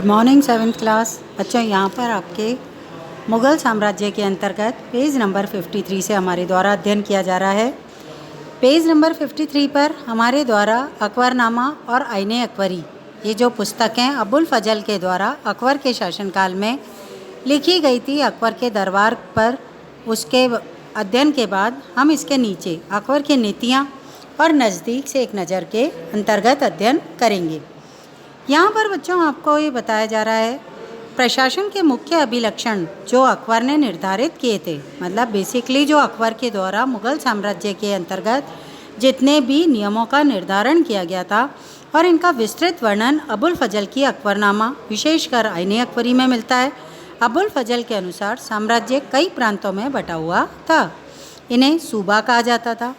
Morning 7th class बच्चों, यहाँ पर आपके मुग़ल साम्राज्य के अंतर्गत पेज नंबर 53 से हमारे द्वारा अध्ययन किया जा रहा है। पेज नंबर 53 पर हमारे द्वारा अकबरनामा और आईने अकबरी, ये जो पुस्तकें अबुल फजल के द्वारा अकबर के शासनकाल में लिखी गई थी अकबर के दरबार पर, उसके अध्ययन के बाद हम इसके नीचे अकबर की नीतियाँ और नज़दीक से एक नज़र के अंतर्गत अध्ययन करेंगे। यहाँ पर बच्चों आपको ये बताया जा रहा है प्रशासन के मुख्य अभिलक्षण जो अकबर ने निर्धारित किए थे, मतलब बेसिकली जो अकबर के द्वारा मुग़ल साम्राज्य के अंतर्गत जितने भी नियमों का निर्धारण किया गया था और इनका विस्तृत वर्णन अबुल फजल की अकबरनामा विशेषकर आईने अकबरी में मिलता है। अबुल फजल के अनुसार साम्राज्य कई प्रांतों में बटा हुआ था। इन्हें सूबा कहा जाता था।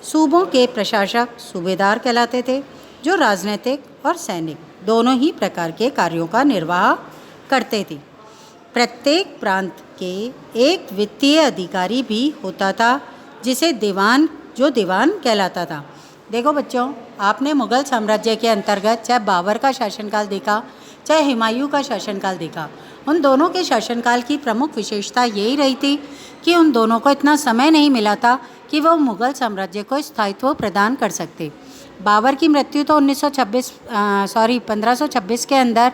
सूबों के प्रशासक सूबेदार कहलाते थे, जो राजनीतिक और सैनिक दोनों ही प्रकार के कार्यों का निर्वाह करते थे। प्रत्येक प्रांत के एक वित्तीय अधिकारी भी होता था, जिसे दीवान कहलाता था। देखो बच्चों, आपने मुग़ल साम्राज्य के अंतर्गत चाहे बाबर का शासनकाल देखा, चाहे हुमायूं का शासनकाल देखा, उन दोनों के शासनकाल की प्रमुख विशेषता यही रही थी कि उन दोनों को इतना समय नहीं मिला था कि वह मुग़ल साम्राज्य को स्थायित्व प्रदान कर सकते। बाबर की मृत्यु तो 1526 के अंदर,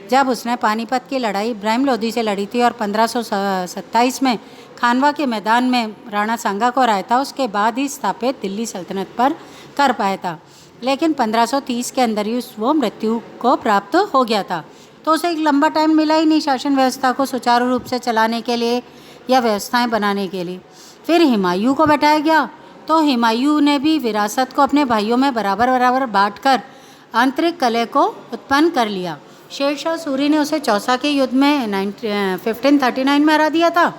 जब उसने पानीपत की लड़ाई इब्राहिम लोदी से लड़ी थी और 1527 में खानवा के मैदान में राणा सांगा को हराया था, उसके बाद ही स्थापित दिल्ली सल्तनत पर कर पाया था। लेकिन 1530 के अंदर ही वो मृत्यु को प्राप्त हो गया था, तो उसे एक लंबा टाइम मिला ही नहीं शासन व्यवस्था को सुचारू रूप से चलाने के लिए या व्यवस्थाएं बनाने के लिए। फिर हुमायूं को बैठाया गया, तो हुमायूं ने भी विरासत को अपने भाइयों में बराबर बांटकर आंतरिक कलह को उत्पन्न कर लिया। शेरशाह सूरी ने उसे चौसा के युद्ध में 1539 में हरा दिया था,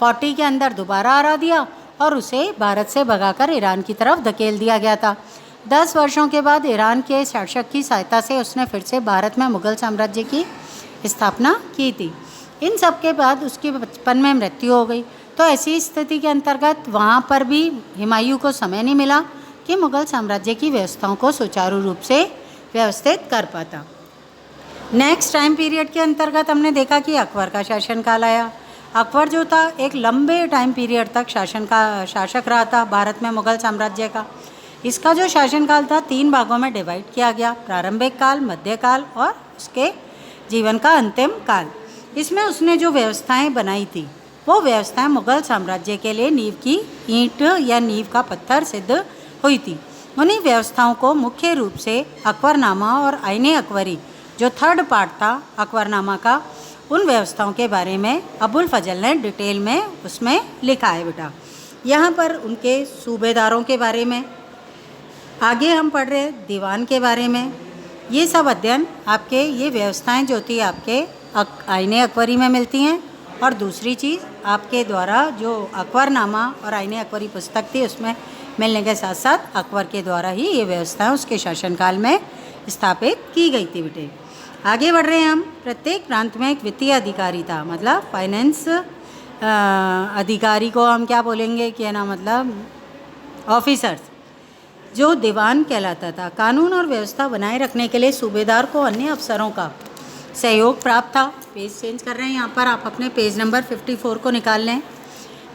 40 के अंदर दोबारा हरा दिया और उसे भारत से भगाकर ईरान की तरफ धकेल दिया गया था। 10 वर्षों के बाद ईरान के शासक की सहायता से उसने फिर से भारत में मुग़ल साम्राज्य की स्थापना की थी। इन सब के बाद उसकी 55 में मृत्यु हो गई। तो ऐसी स्थिति के अंतर्गत वहाँ पर भी हुमायूं को समय नहीं मिला कि मुग़ल साम्राज्य की व्यवस्थाओं को सुचारू रूप से व्यवस्थित कर पाता। नेक्स्ट टाइम पीरियड के अंतर्गत हमने देखा कि अकबर का शासनकाल आया। अकबर जो था एक लंबे टाइम पीरियड तक शासक रहा था भारत में मुग़ल साम्राज्य का। इसका जो शासनकाल था 3 भागों में डिवाइड किया गया, प्रारंभिक काल, मध्यकाल और उसके जीवन का अंतिम काल। इसमें उसने जो व्यवस्थाएं बनाई थी वो व्यवस्थाएं मुग़ल साम्राज्य के लिए नींव की ईंट या नींव का पत्थर सिद्ध हुई थी। उन्हीं व्यवस्थाओं को मुख्य रूप से अकबरनामा और आईने अकबरी, जो थर्ड पार्ट था अकबरनामा का, उन व्यवस्थाओं के बारे में अबुल फजल ने डिटेल में उसमें लिखा है बेटा। यहाँ पर उनके सूबेदारों के बारे में, आगे हम पढ़ रहे दीवान के बारे में। ये सब अध्ययन आपके ये व्यवस्थाएं जो थी आपके आईने अकबरी में मिलती हैं। और दूसरी चीज़ आपके द्वारा जो अकबरनामा और आईने अकबरी पुस्तक थी उसमें मिलने के साथ साथ अकबर के द्वारा ही ये व्यवस्थाएं उसके शासनकाल में स्थापित की गई थी बेटे। आगे बढ़ रहे हैं हम। प्रत्येक प्रांत में एक वित्तीय अधिकारी था, मतलब फाइनेंस अधिकारी को हम क्या बोलेंगे कि है ना, मतलब ऑफिसर्स, जो दीवान कहलाता था। कानून और व्यवस्था बनाए रखने के लिए सूबेदार को अन्य अफसरों का सहयोग प्राप्त था। पेज चेंज कर रहे हैं, यहाँ पर आप अपने पेज नंबर 54 को निकाल लें।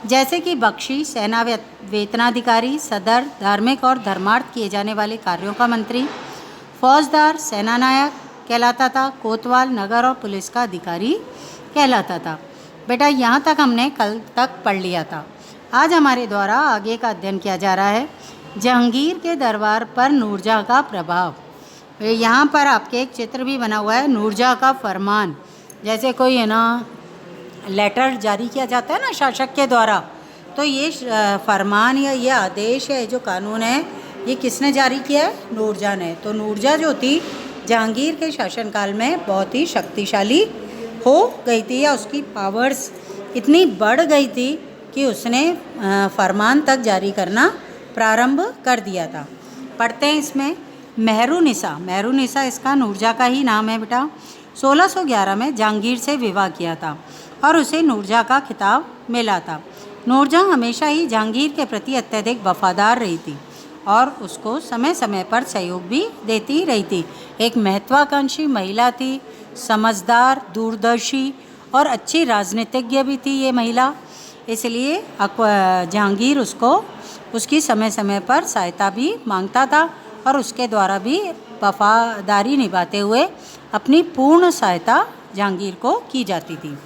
जैसे कि बख्शी सेना वेतनाधिकारी, सदर धार्मिक और धर्मार्थ किए जाने वाले कार्यों का मंत्री, फौजदार सेना नायक कहलाता था, कोतवाल नगर और पुलिस का अधिकारी कहलाता था। बेटा यहाँ तक हमने कल तक पढ़ लिया था। आज हमारे द्वारा आगे का अध्ययन किया जा रहा है जहांगीर के दरबार पर नूरजहाँ का प्रभाव। यहाँ पर आपके एक चित्र भी बना हुआ है, नूरजहाँ का फरमान। जैसे कोई है ना लेटर जारी किया जाता है ना शासक के द्वारा, तो ये फरमान या ये आदेश है, जो कानून है, ये किसने जारी किया है? नूरजहाँ ने। तो नूरजहाँ जो थी जहांगीर के शासनकाल में बहुत ही शक्तिशाली हो गई थी, या उसकी पावर्स इतनी बढ़ गई थी कि उसने फरमान तक जारी करना प्रारंभ कर दिया था। पढ़ते हैं इसमें मेहरुनिसा इसका नूरजहाँ का ही नाम है बेटा। 1611 में जहांगीर से विवाह किया था और उसे नूरजहाँ का खिताब मिला था। नूरजहाँ हमेशा ही जहांगीर के प्रति अत्यधिक वफादार रही थी और उसको समय समय पर सहयोग भी देती रही थी। एक महत्वाकांक्षी महिला थी समझदार, दूरदर्शी और अच्छी राजनीतिज्ञ भी थी ये महिला। इसलिए जहांगीर उसको उसकी समय समय पर सहायता भी मांगता था और उसके द्वारा भी वफादारी निभाते हुए अपनी पूर्ण सहायता जहांगीर को की जाती थी,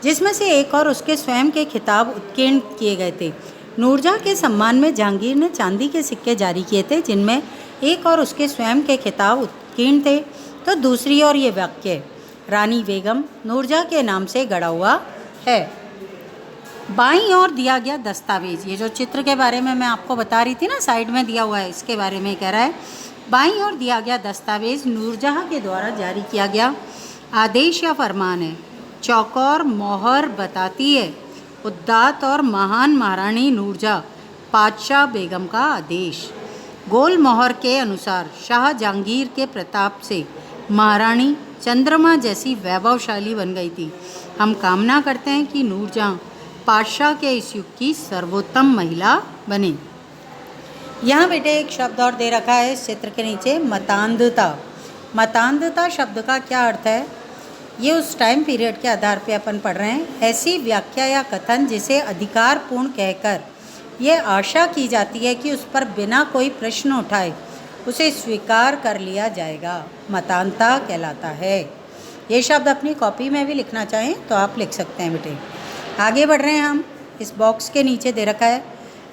जिसमें से एक और उसके स्वयं के खिताब उत्कीर्ण किए गए थे। नूरजहाँ के सम्मान में जहांगीर ने चांदी के सिक्के जारी किए थे, जिनमें एक और उसके स्वयं के खिताब उत्कीर्ण थे, तो दूसरी ओर ये वाक्य रानी बेगम नूरजहाँ के नाम से गढ़ा हुआ है। बाईं ओर दिया गया दस्तावेज, ये जो चित्र के बारे में मैं आपको बता रही थी ना, साइड में दिया हुआ है, इसके बारे में कह रहा है। बाईं ओर दिया गया दस्तावेज नूरजहाँ के द्वारा जारी किया गया आदेश या फरमान है। चौकोर मोहर बताती है उद्दात और महान महारानी नूरजहाँ पातशाह बेगम का आदेश। गोल मोहर के अनुसार शाह जहांगीर के प्रताप से महारानी चंद्रमा जैसी वैभवशाली बन गई थी। हम कामना करते हैं कि नूरजहाँ पातशाह के इस युग की सर्वोत्तम महिला बने। यहाँ बेटे एक शब्द और दे रखा है इस चित्र के नीचे, मतान्धता। मतान्धता शब्द का क्या अर्थ है, ये उस टाइम पीरियड के आधार पे अपन पढ़ रहे हैं। ऐसी व्याख्या या कथन जिसे अधिकारपूर्ण कहकर ये आशा की जाती है कि उस पर बिना कोई प्रश्न उठाए उसे स्वीकार कर लिया जाएगा, मतान्धता कहलाता है। ये शब्द अपनी कॉपी में भी लिखना चाहें तो आप लिख सकते हैं बेटे। आगे बढ़ रहे हैं हम। इस बॉक्स के नीचे दे रखा है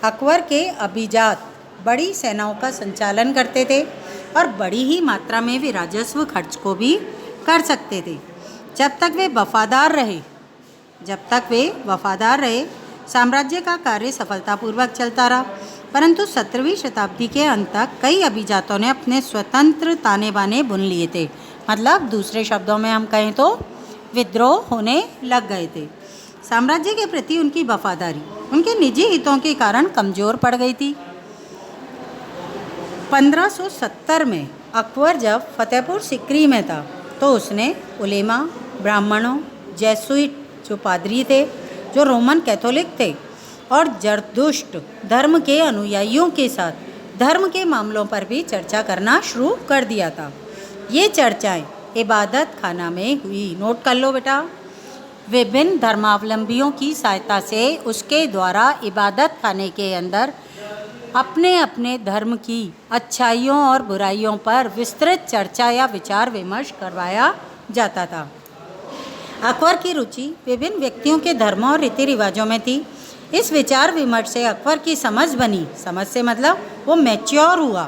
अकबर के अभिजात बड़ी सेनाओं का संचालन करते थे और बड़ी ही मात्रा में वे राजस्व खर्च को भी कर सकते थे। जब तक वे वफादार रहे साम्राज्य का कार्य सफलतापूर्वक चलता रहा, परंतु 17वीं शताब्दी के अंत तक कई अभिजातों ने अपने स्वतंत्र ताने बाने बुन लिए थे। मतलब दूसरे शब्दों में हम कहें तो विद्रोह होने लग गए थे। साम्राज्य के प्रति उनकी वफादारी उनके निजी हितों के कारण कमज़ोर पड़ गई थी। 1570 में अकबर जब फतेहपुर सिकरी में था तो उसने उलेमा, ब्राह्मणों, जेसुइट जो पादरी थे, जो रोमन कैथोलिक थे और जरदुश्त धर्म के अनुयायियों के साथ धर्म के मामलों पर भी चर्चा करना शुरू कर दिया था। ये चर्चाएं इबादत खाना में हुई। नोट कर लो बेटा। विभिन्न धर्मावलंबियों की सहायता से उसके द्वारा इबादत खाने के अंदर अपने अपने धर्म की अच्छाइयों और बुराइयों पर विस्तृत चर्चा या विचार विमर्श करवाया जाता था। अकबर की रुचि विभिन्न व्यक्तियों के धर्मों और रीति रिवाजों में थी। इस विचार विमर्श से अकबर की समझ बनी, समझ से मतलब वो मैच्योर हुआ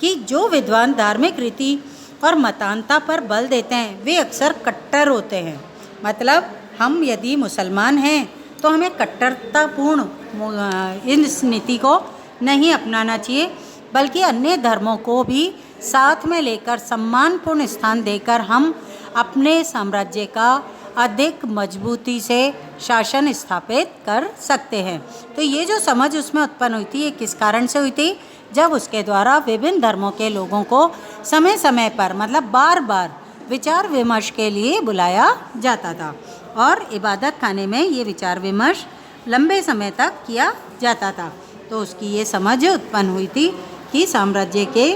कि जो विद्वान धार्मिक रीति और मतान्धता पर बल देते हैं वे अक्सर कट्टर होते हैं। मतलब हम यदि मुसलमान हैं तो हमें कट्टरतापूर्ण इस नीति को नहीं अपनाना चाहिए, बल्कि अन्य धर्मों को भी साथ में लेकर सम्मानपूर्ण स्थान देकर हम अपने साम्राज्य का अधिक मजबूती से शासन स्थापित कर सकते हैं। तो ये जो समझ उसमें उत्पन्न हुई थी, ये किस कारण से हुई थी? जब उसके द्वारा विभिन्न धर्मों के लोगों को समय समय पर मतलब बार बार विचार विमर्श के लिए बुलाया जाता था और इबादत खाने में ये विचार विमर्श लंबे समय तक किया जाता था। तो उसकी ये समझ उत्पन्न हुई थी कि साम्राज्य के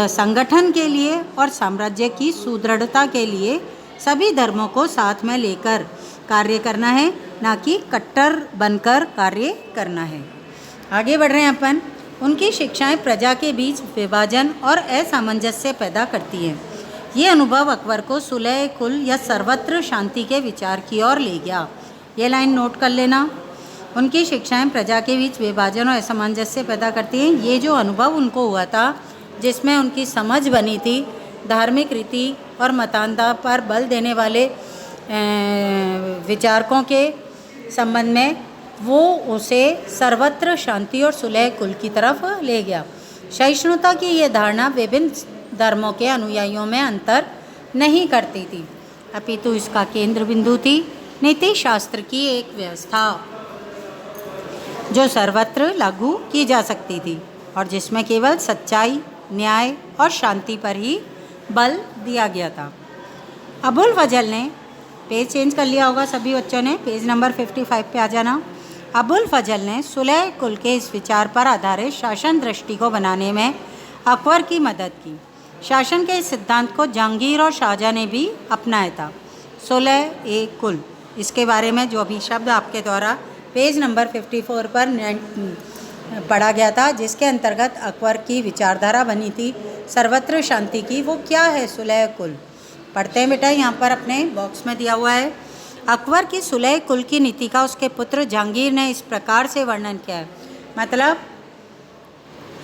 संगठन के लिए और साम्राज्य की सुदृढ़ता के लिए सभी धर्मों को साथ में लेकर कार्य करना है, ना कि कट्टर बनकर कार्य करना है। आगे बढ़ रहे हैं अपन। उनकी शिक्षाएं प्रजा के बीच विभाजन और असामंजस्य पैदा करती हैं। ये अनुभव अकबर को सुलह कुल या सर्वत्र शांति के विचार की ओर ले गया। ये लाइन नोट कर लेना। उनकी शिक्षाएं प्रजा के बीच विभाजन और असामंजस्य पैदा करती हैं। ये जो अनुभव उनको हुआ था, जिसमें उनकी समझ बनी थी धार्मिक रीति और मतान्धता पर बल देने वाले विचारकों के संबंध में, वो उसे सर्वत्र शांति और सुलह कुल की तरफ ले गया। सहिष्णुता की ये धारणा विभिन्न धर्मों के अनुयायियों में अंतर नहीं करती थी, अपितु इसका केंद्र बिंदु थी नीति शास्त्र की एक व्यवस्था जो सर्वत्र लागू की जा सकती थी और जिसमें केवल सच्चाई, न्याय और शांति पर ही बल दिया गया था। अबुल फजल ने, पेज चेंज कर लिया होगा सभी बच्चों ने, पेज नंबर 55 पे आ जाना। अबुल फजल ने सुलह कुल के इस विचार पर आधारित शासन दृष्टि को बनाने में अकबर की मदद की। शासन के इस सिद्धांत को जहांगीर और शाहजहाँ ने भी अपनाया था। सुलह ए कुल, इसके बारे में जो अभी शब्द आपके द्वारा पेज नंबर 54 पर पढ़ा गया था, जिसके अंतर्गत अकबर की विचारधारा बनी थी सर्वत्र शांति की, वो क्या है सुलह कुल? पढ़ते हैं बेटा, यहाँ पर अपने बॉक्स में दिया हुआ है। अकबर की सुलह कुल की नीति का उसके पुत्र जहांगीर ने इस प्रकार से वर्णन किया है। मतलब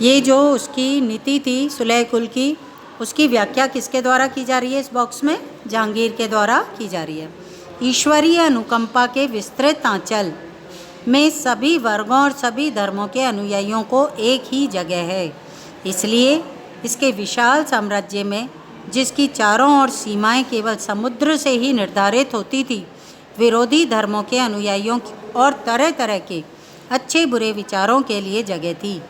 ये जो उसकी नीति थी सुलह कुल की, उसकी व्याख्या किसके द्वारा की जा रही है? इस बॉक्स में जहांगीर के द्वारा की जा रही है। ईश्वरीय अनुकंपा के विस्तृत आंचल में सभी वर्गों और सभी धर्मों के अनुयायियों को एक ही जगह है, इसलिए इसके विशाल साम्राज्य में, जिसकी चारों ओर सीमाएं केवल समुद्र से ही निर्धारित होती थी, विरोधी धर्मों के अनुयायियों और तरह तरह के अच्छे बुरे विचारों के लिए जगह थी।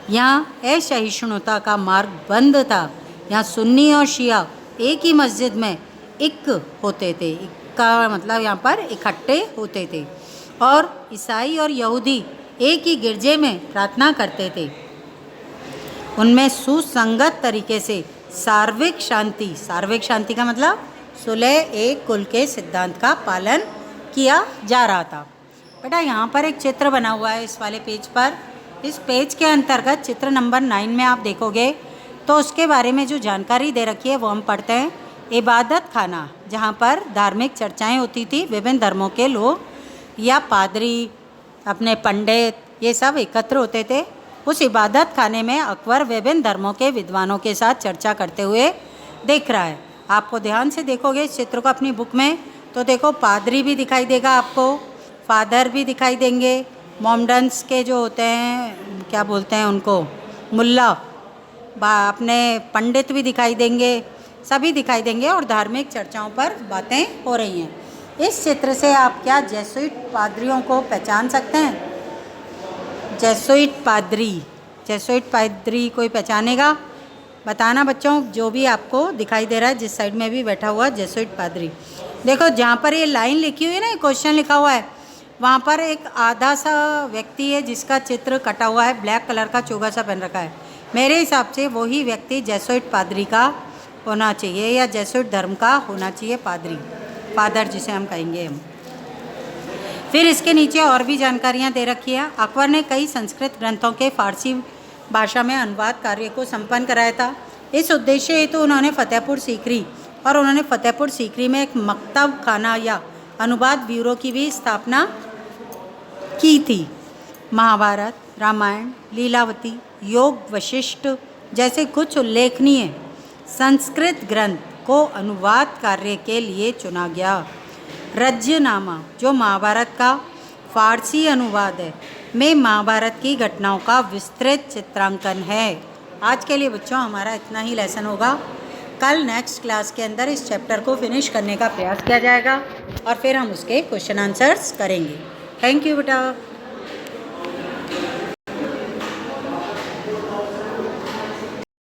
यहाँ असहिष्णुता का मार्ग बंद था। यहाँ सुन्नी और शिया एक ही मस्जिद में इक होते थे। इक का मतलब यहाँ पर इकट्ठे होते थे, और ईसाई और यहूदी एक ही गिरजे में प्रार्थना करते थे। उनमें सुसंगत तरीके से सार्वत्रिक शांति का मतलब सुलह ए कुल के सिद्धांत का पालन किया जा रहा था। बेटा यहाँ पर एक चित्र बना हुआ है इस वाले पेज पर। इस पेज के अंतर्गत चित्र नंबर 9 में आप देखोगे तो उसके बारे में जो जानकारी दे रखी है वो हम पढ़ते हैं। इबादत खाना, जहाँ पर धार्मिक चर्चाएं होती थी, विभिन्न धर्मों के लोग या पादरी, अपने पंडित, ये सब एकत्र होते थे। उस इबादत खाने में अकबर विभिन्न धर्मों के विद्वानों के साथ चर्चा करते हुए देख रहा है। आपको ध्यान से देखोगे इस चित्र को अपनी बुक में, तो देखो पादरी भी दिखाई देगा आपको, फादर भी दिखाई देंगे, मोमडन्स के जो होते हैं, क्या बोलते हैं उनको, मुल्ला, अपने पंडित भी दिखाई देंगे, सभी दिखाई देंगे, और धार्मिक चर्चाओं पर बातें हो रही हैं। इस चित्र से आप क्या जेसुइट पादरियों को पहचान सकते हैं? जेसुइट पादरी कोई पहचानेगा? बताना बच्चों, जो भी आपको दिखाई दे रहा है, जिस साइड में भी बैठा हुआ जेसुइट पादरी। देखो जहाँ पर ये लाइन लिखी हुई है ना, क्वेश्चन लिखा हुआ है, वहाँ पर एक आधा सा व्यक्ति है जिसका चित्र कटा हुआ है, ब्लैक कलर का चोगा सा पहन रखा है। मेरे हिसाब से वही व्यक्ति जेसुइट पादरी का होना चाहिए, या जेसुइट धर्म का होना चाहिए, फादर जिसे हम कहेंगे हम। फिर इसके नीचे और भी जानकारियाँ दे रखी है। अकबर ने कई संस्कृत ग्रंथों के फारसी भाषा में अनुवाद कार्य को संपन्न कराया था। इस उद्देश्य हेतु उन्होंने फतेहपुर सीकरी में एक मकतब खाना या अनुवाद ब्यूरो की भी स्थापना की थी। महाभारत, रामायण, लीलावती, योग वशिष्ठ जैसे कुछ उल्लेखनीय संस्कृत ग्रंथ को अनुवाद कार्य के लिए चुना गया। रज्यनामा, जो महाभारत का फारसी अनुवाद है, में महाभारत की घटनाओं का विस्तृत चित्रांकन है। आज के लिए बच्चों हमारा इतना ही लेसन होगा। कल नेक्स्ट क्लास के अंदर इस चैप्टर को फिनिश करने का प्रयास किया जाएगा और फिर हम उसके क्वेश्चन आंसर्स करेंगे। थैंक यू बेटा।